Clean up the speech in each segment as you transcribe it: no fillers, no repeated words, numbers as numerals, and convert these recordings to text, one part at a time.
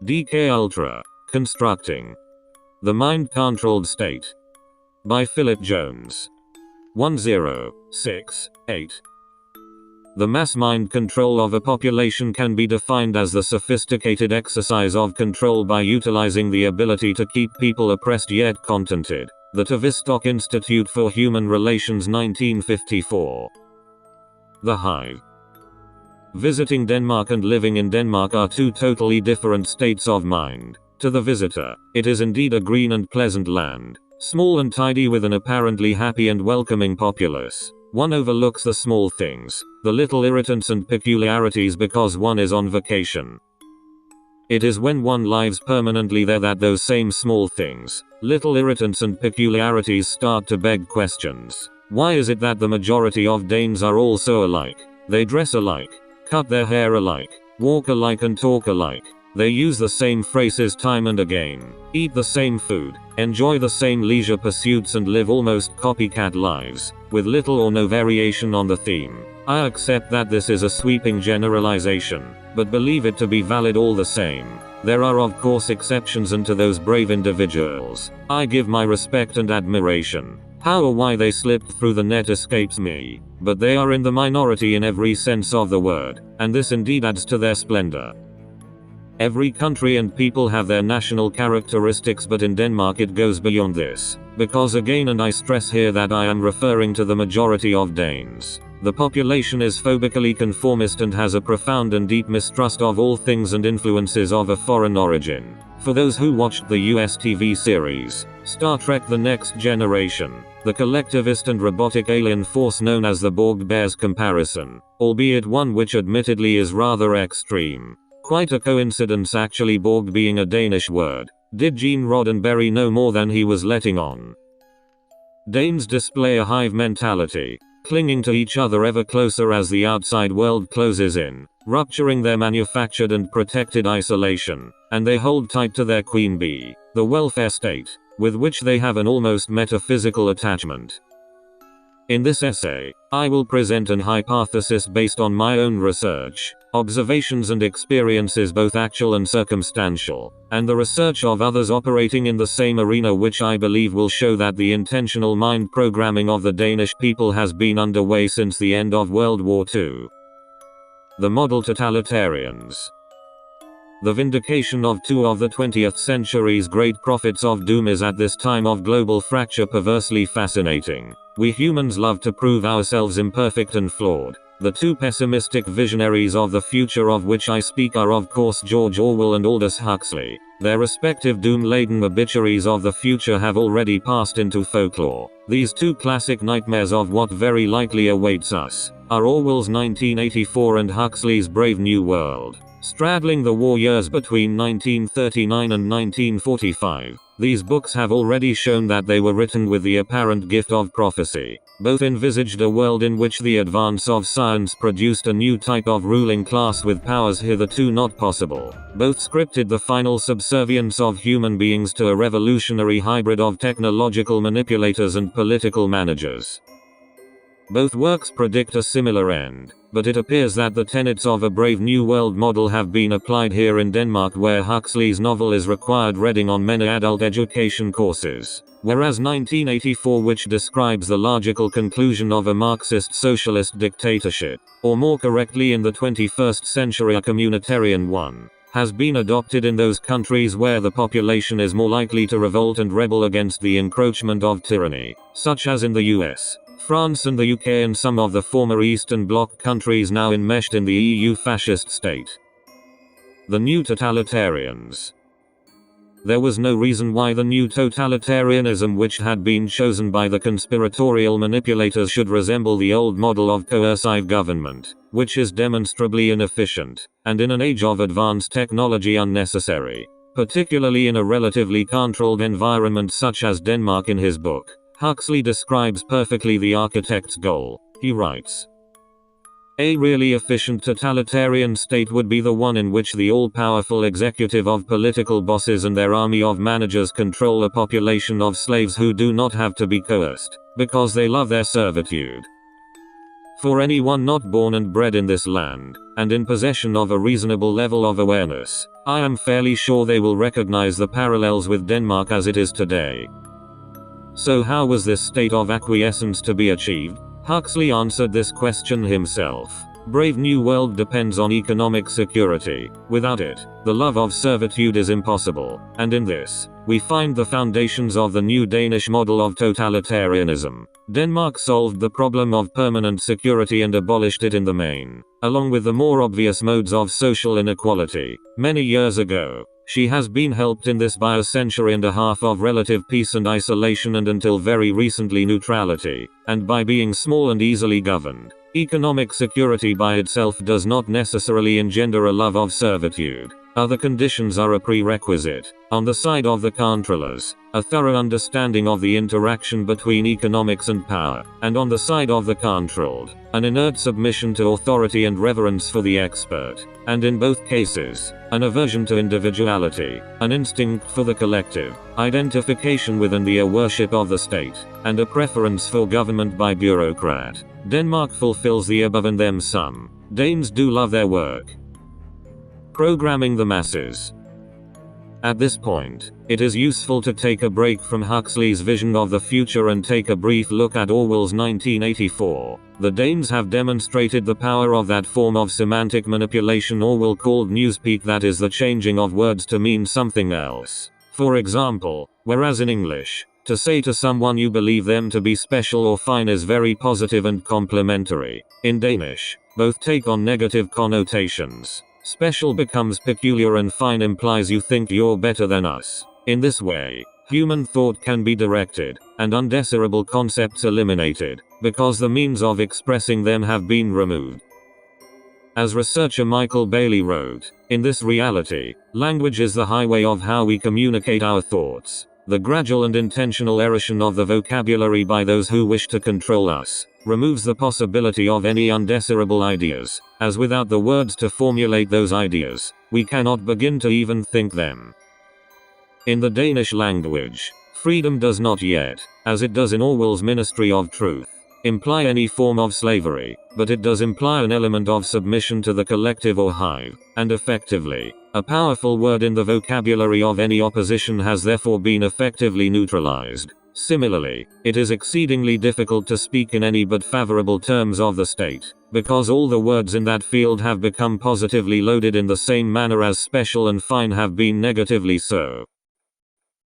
DK Ultra. Constructing the Mind-Controlled State by Philip Jones. 1068. The mass mind control of a population can be defined as the sophisticated exercise of control by utilizing the ability to keep people oppressed yet contented. The Tavistock Institute for Human Relations, 1954. The Hive. Visiting Denmark and living in Denmark are two totally different states of mind. To the visitor, it is indeed a green and pleasant land, small and tidy with an apparently happy and welcoming populace. One overlooks the small things, the little irritants and peculiarities because one is on vacation. It is when one lives permanently there that those same small things, little irritants and peculiarities start to beg questions. Why is it that the majority of Danes are all so alike? They dress alike, cut their hair alike, walk alike and talk alike. They use the same phrases time and again, eat the same food, enjoy the same leisure pursuits and live almost copycat lives, with little or no variation on the theme. I accept that this is a sweeping generalization, but believe it to be valid all the same. There are of course exceptions, and to those brave individuals, I give my respect and admiration. How or why they slipped through the net escapes me, but they are in the minority in every sense of the word, and this indeed adds to their splendor. Every country and people have their national characteristics, but in Denmark it goes beyond this, because again, and I stress here that I am referring to the majority of Danes, the population is phobically conformist and has a profound and deep mistrust of all things and influences of a foreign origin. For those who watched the US TV series, Star Trek: The Next Generation, the collectivist and robotic alien force known as the Borg bears comparison, albeit one which admittedly is rather extreme. Quite a coincidence actually, Borg being a Danish word. Did Gene Roddenberry know more than he was letting on? Danes display a hive mentality, clinging to each other ever closer as the outside world closes in, rupturing their manufactured and protected isolation, and they hold tight to their queen bee, the welfare state, with which they have an almost metaphysical attachment. In this essay, I will present an hypothesis based on my own research, observations and experiences, both actual and circumstantial, and the research of others operating in the same arena, which I believe will show that the intentional mind programming of the Danish people has been underway since the end of World War II. The model totalitarians. The vindication of two of the 20th century's great prophets of doom is at this time of global fracture perversely fascinating. We humans love to prove ourselves imperfect and flawed. The two pessimistic visionaries of the future of which I speak are of course George Orwell and Aldous Huxley. Their respective doom-laden obituaries of the future have already passed into folklore. These two classic nightmares of what very likely awaits us are Orwell's 1984 and Huxley's Brave New World. Straddling the war years between 1939 and 1945, these books have already shown that they were written with the apparent gift of prophecy. Both envisaged a world in which the advance of science produced a new type of ruling class with powers hitherto not possible. Both scripted the final subservience of human beings to a revolutionary hybrid of technological manipulators and political managers. Both works predict a similar end, but it appears that the tenets of a Brave New World model have been applied here in Denmark, where Huxley's novel is required reading on many adult education courses, whereas 1984, which describes the logical conclusion of a Marxist socialist dictatorship, or more correctly in the 21st century a communitarian one, has been adopted in those countries where the population is more likely to revolt and rebel against the encroachment of tyranny, such as in the US, France and the UK, and some of the former Eastern Bloc countries now enmeshed in the EU fascist state. The new totalitarians. There was no reason why the new totalitarianism which had been chosen by the conspiratorial manipulators should resemble the old model of coercive government, which is demonstrably inefficient, and in an age of advanced technology unnecessary, particularly in a relatively controlled environment such as Denmark. In his book, Huxley describes perfectly the architect's goal. He writes, "A really efficient totalitarian state would be the one in which the all-powerful executive of political bosses and their army of managers control a population of slaves who do not have to be coerced, because they love their servitude. For anyone not born and bred in this land, and in possession of a reasonable level of awareness, I am fairly sure they will recognize the parallels with Denmark as it is today." So how was this state of acquiescence to be achieved? Huxley answered this question himself. Brave New World depends on economic security. Without it, the love of servitude is impossible, and in this, we find the foundations of the new Danish model of totalitarianism. Denmark solved the problem of permanent security and abolished it in the main, along with the more obvious modes of social inequality, many years ago. She has been helped in this by a century and a half of relative peace and isolation, and until very recently neutrality, and by being small and easily governed. Economic security by itself does not necessarily engender a love of servitude. Other conditions are a prerequisite. On the side of the controllers, a thorough understanding of the interaction between economics and power, and on the side of the controlled, an inert submission to authority and reverence for the expert, and in both cases, an aversion to individuality, an instinct for the collective, identification with and the worship of the state, and a preference for government by bureaucrat. Denmark fulfills the above and then some. Danes do love their work. Programming the masses. At this point, it is useful to take a break from Huxley's vision of the future and take a brief look at Orwell's 1984. The Danes have demonstrated the power of that form of semantic manipulation Orwell called newspeak, that is the changing of words to mean something else. For example, whereas in English, to say to someone you believe them to be special or fine is very positive and complimentary, in Danish, both take on negative connotations. Special becomes peculiar and fine implies you think you're better than us. In this way, human thought can be directed, and undesirable concepts eliminated, because the means of expressing them have been removed. As researcher Michael Bailey wrote, in this reality, language is the highway of how we communicate our thoughts. The gradual and intentional erosion of the vocabulary by those who wish to control us removes the possibility of any undesirable ideas, as without the words to formulate those ideas, we cannot begin to even think them. In the Danish language, freedom does not yet, as it does in Orwell's Ministry of Truth, imply any form of slavery, but it does imply an element of submission to the collective or hive, and effectively, a powerful word in the vocabulary of any opposition has therefore been effectively neutralized. Similarly, it is exceedingly difficult to speak in any but favorable terms of the state, because all the words in that field have become positively loaded in the same manner as special and fine have been negatively so.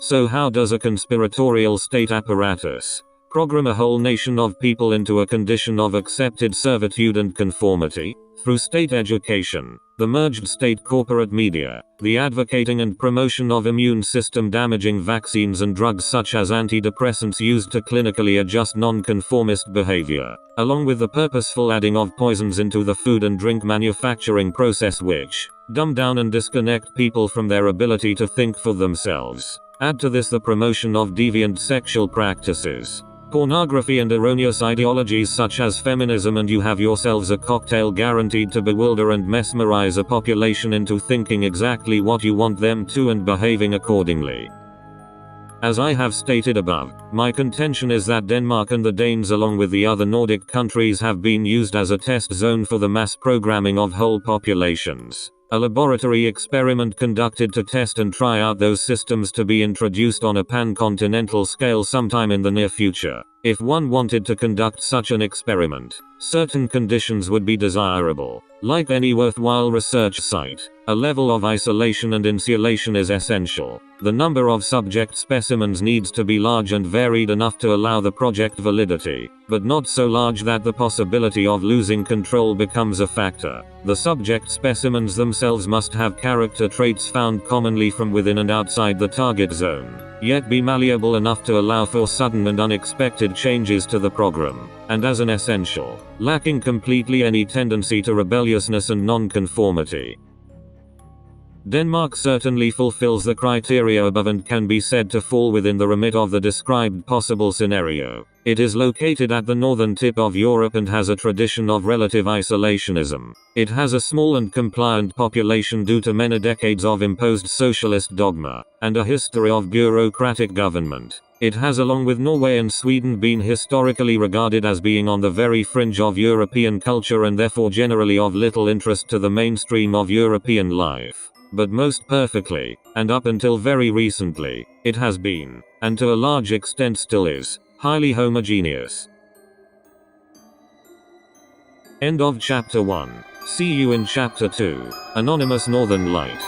So how does a conspiratorial state apparatus program a whole nation of people into a condition of accepted servitude and conformity? Through state education, the merged state corporate media, the advocating and promotion of immune system damaging vaccines and drugs such as antidepressants used to clinically adjust nonconformist behavior, along with the purposeful adding of poisons into the food and drink manufacturing process which dumb down and disconnect people from their ability to think for themselves. Add to this the promotion of deviant sexual practices, pornography and erroneous ideologies such as feminism, and you have yourselves a cocktail guaranteed to bewilder and mesmerize a population into thinking exactly what you want them to and behaving accordingly. As I have stated above, my contention is that Denmark and the Danes along with the other Nordic countries have been used as a test zone for the mass programming of whole populations. A laboratory experiment conducted to test and try out those systems to be introduced on a pan-continental scale sometime in the near future. If one wanted to conduct such an experiment, certain conditions would be desirable. Like any worthwhile research site, a level of isolation and insulation is essential. The number of subject specimens needs to be large and varied enough to allow the project validity, but not so large that the possibility of losing control becomes a factor. The subject specimens themselves must have character traits found commonly from within and outside the target zone, yet be malleable enough to allow for sudden and unexpected changes to the program, and as an essential, lacking completely any tendency to rebelliousness and non-conformity. Denmark certainly fulfills the criteria above and can be said to fall within the remit of the described possible scenario. It is located at the northern tip of Europe and has a tradition of relative isolationism. It has a small and compliant population due to many decades of imposed socialist dogma, and a history of bureaucratic government. It has, along with Norway and Sweden, been historically regarded as being on the very fringe of European culture and therefore generally of little interest to the mainstream of European life. But most perfectly, and up until very recently, it has been, and to a large extent still is, highly homogeneous. End of Chapter 1. See you in Chapter 2. Anonymous Northern Light.